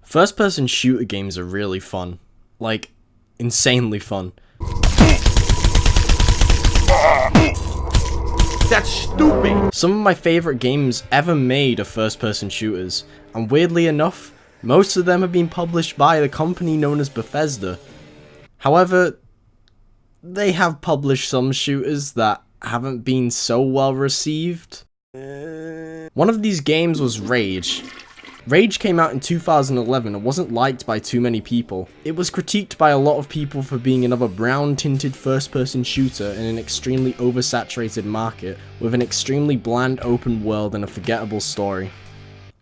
First-person shooter games are really fun. Like, insanely fun. That's stupid! Some of my favorite games ever made are first-person shooters, and weirdly enough, most of them have been published by the company known as Bethesda. However, they have published some shooters that haven't been so well received. One of these games was Rage. Rage came out in 2011 and wasn't liked by too many people. It was critiqued by a lot of people for being another brown-tinted first-person shooter in an extremely oversaturated market with an extremely bland open world and a forgettable story.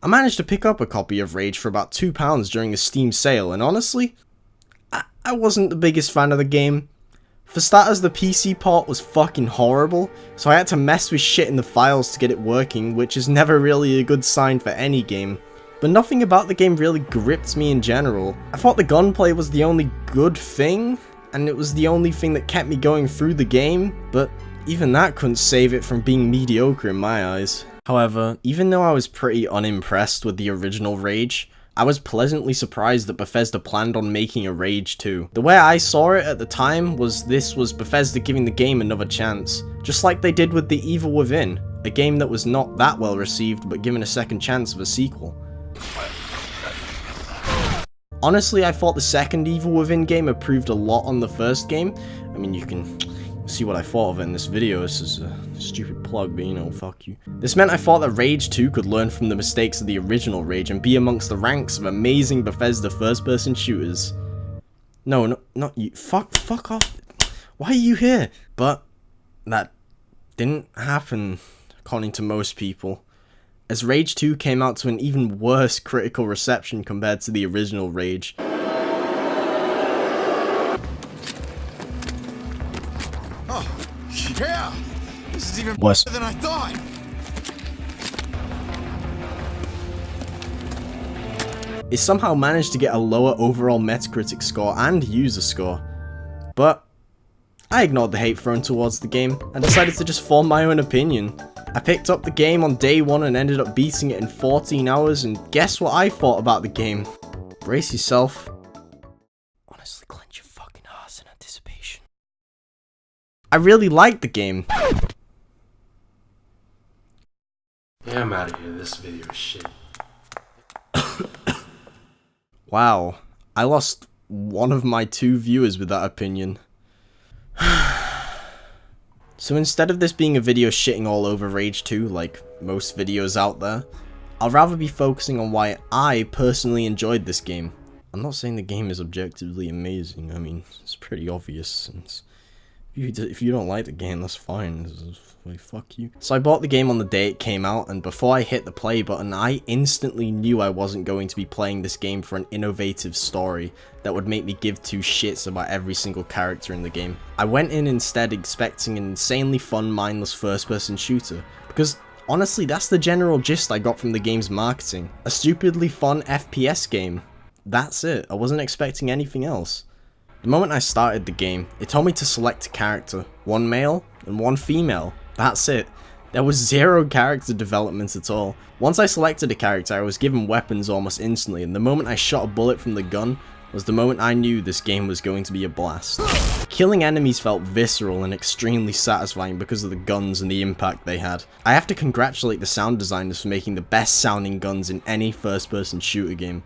I managed to pick up a copy of Rage for about £2 during a Steam sale, and honestly, I wasn't the biggest fan of the game. For starters, the PC port was fucking horrible, so I had to mess with shit in the files to get it working, which is never really a good sign for any game. But nothing about the game really gripped me in general. I thought the gunplay was the only good thing, and it was the only thing that kept me going through the game, but even that couldn't save it from being mediocre in my eyes. However, even though I was pretty unimpressed with the original Rage, I was pleasantly surprised that Bethesda planned on making a Rage 2. The way I saw it at the time was this was Bethesda giving the game another chance, just like they did with The Evil Within, a game that was not that well received but given a second chance of a sequel. Honestly, I thought the second Evil Within game improved a lot on the first game. I mean, you can see what I thought of it in this video. This is a stupid plug, but you know, fuck you. This meant I thought that Rage 2 could learn from the mistakes of the original Rage and be amongst the ranks of amazing Bethesda first-person shooters. No, not you. Fuck off. Why are you here? But that didn't happen, according to most people, as Rage 2 came out to an even worse critical reception compared to the original Rage. Oh, yeah! This is even Worse better than I thought! It somehow managed to get a lower overall Metacritic score and user score, but I ignored the hate thrown towards the game and decided to just form my own opinion. I picked up the game on day one and ended up beating it in 14 hours, and guess what I thought about the game? Brace yourself. Honestly, clench your fucking ass in anticipation. I really liked the game. Yeah, I'm out of here. This video is shit. Wow, I lost one of my 2 viewers with that opinion. So instead of this being a video shitting all over Rage 2, like most videos out there, I'll rather be focusing on why I personally enjoyed this game. I'm not saying the game is objectively amazing. I mean, it's pretty obvious. Since if you don't like the game, that's fine. Like, fuck you. So I bought the game on the day it came out, and before I hit the play button, I instantly knew I wasn't going to be playing this game for an innovative story that would make me give 2 shits about every single character in the game. I went in instead expecting an insanely fun, mindless first-person shooter, because honestly, that's the general gist I got from the game's marketing. A stupidly fun FPS game. That's it. I wasn't expecting anything else. The moment I started the game, it told me to select a character, 1 male and 1 female. That's it. There was 0 character development at all. Once I selected a character, I was given weapons almost instantly, and the moment I shot a bullet from the gun was the moment I knew this game was going to be a blast. Killing enemies felt visceral and extremely satisfying because of the guns and the impact they had. I have to congratulate the sound designers for making the best sounding guns in any first-person shooter game.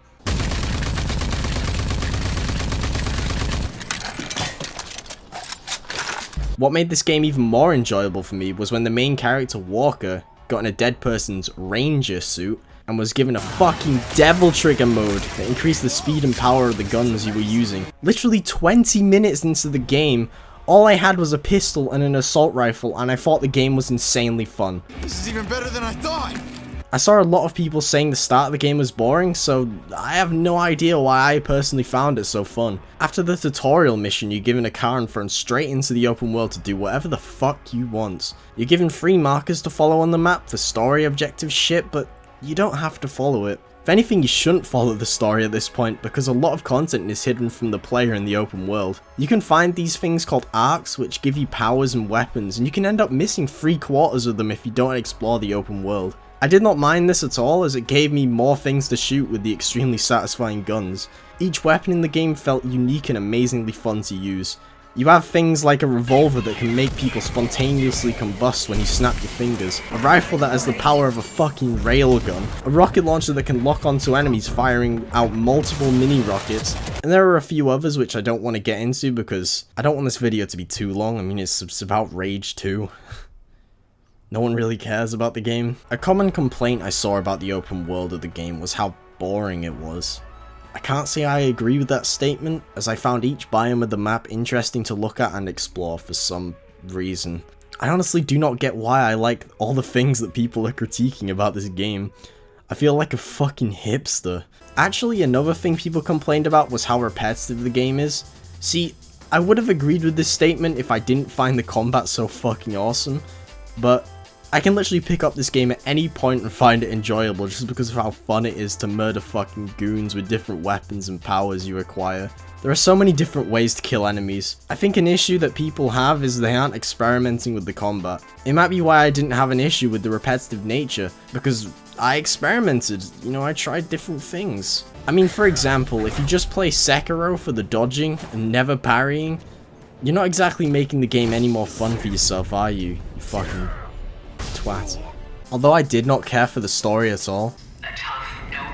What made this game even more enjoyable for me was when the main character, Walker, got in a dead person's ranger suit and was given a fucking devil trigger mode that increased the speed and power of the guns you were using. Literally 20 minutes into the game, all I had was a pistol and an assault rifle, and I thought the game was insanely fun. This is even better than I thought! I saw a lot of people saying the start of the game was boring, so I have no idea why I personally found it so fun. After the tutorial mission, you're given a car and thrown straight into the open world to do whatever the fuck you want. You're given 3 markers to follow on the map for story objective shit, but you don't have to follow it. If anything, you shouldn't follow the story at this point because a lot of content is hidden from the player in the open world. You can find these things called arcs which give you powers and weapons, and you can end up missing 3/4 of them if you don't explore the open world. I did not mind this at all as it gave me more things to shoot with the extremely satisfying guns. Each weapon in the game felt unique and amazingly fun to use. You have things like a revolver that can make people spontaneously combust when you snap your fingers, a rifle that has the power of a fucking railgun, a rocket launcher that can lock onto enemies firing out multiple mini rockets, and there are a few others which I don't want to get into because I don't want this video to be too long. I mean, it's about Rage 2. No one really cares about the game. A common complaint I saw about the open world of the game was how boring it was. I can't say I agree with that statement, as I found each biome of the map interesting to look at and explore for some reason. I honestly do not get why I like all the things that people are critiquing about this game. I feel like a fucking hipster. Actually, another thing people complained about was how repetitive the game is. See, I would have agreed with this statement if I didn't find the combat so fucking awesome, but I can literally pick up this game at any point and find it enjoyable just because of how fun it is to murder fucking goons with different weapons and powers you acquire. There are so many different ways to kill enemies. I think an issue that people have is they aren't experimenting with the combat. It might be why I didn't have an issue with the repetitive nature, because I experimented, you know, I tried different things. I mean, for example, if you just play Sekiro for the dodging and never parrying, you're not exactly making the game any more fun for yourself, are you? You fucking twat. Although I did not care for the story at all.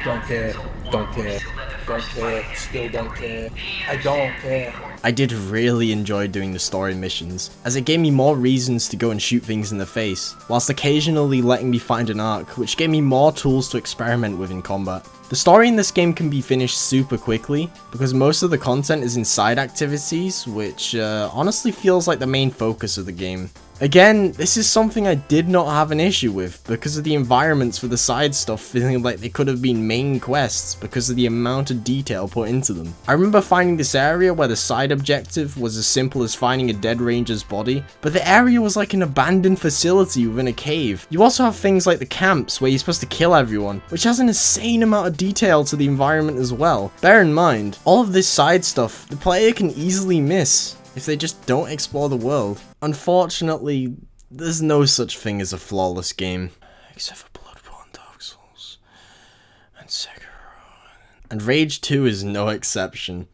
Don't care, don't care, don't care, still don't care, I don't care. I did really enjoy doing the story missions, as it gave me more reasons to go and shoot things in the face, whilst occasionally letting me find an arc, which gave me more tools to experiment with in combat. The story in this game can be finished super quickly, because most of the content is in side activities, which honestly feels like the main focus of the game. Again, this is something I did not have an issue with, because of the environments for the side stuff feeling like they could have been main quests because of the amount of detail put into them. I remember finding this area where the side objective was as simple as finding a dead ranger's body, but the area was like an abandoned facility within a cave. You also have things like the camps where you're supposed to kill everyone, which has an insane amount of detail to the environment as well. Bear in mind, all of this side stuff the player can easily miss if they just don't explore the world. Unfortunately, there's no such thing as a flawless game. Except for Bloodborne, Dark Souls, and Sekiro. And Rage 2 is no exception.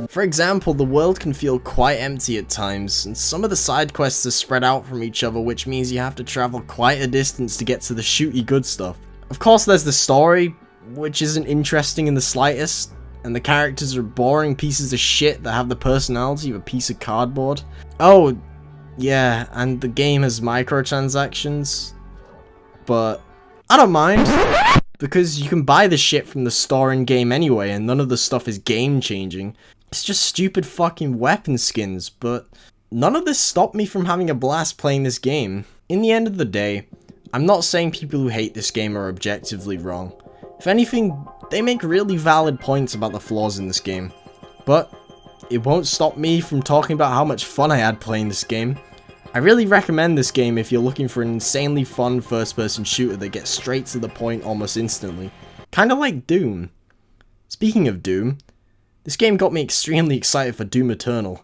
For example, the world can feel quite empty at times, and some of the side quests are spread out from each other, which means you have to travel quite a distance to get to the shooty good stuff. Of course, there's the story, which isn't interesting in the slightest, and the characters are boring pieces of shit that have the personality of a piece of cardboard. Oh, yeah, and the game has microtransactions, but I don't mind, because you can buy the shit from the store in-game anyway, and none of the stuff is game-changing. It's just stupid fucking weapon skins, but none of this stopped me from having a blast playing this game. In the end of the day, I'm not saying people who hate this game are objectively wrong. If anything, they make really valid points about the flaws in this game, but it won't stop me from talking about how much fun I had playing this game. I really recommend this game if you're looking for an insanely fun first-person shooter that gets straight to the point almost instantly. Kinda like Doom. Speaking of Doom, this game got me extremely excited for Doom Eternal.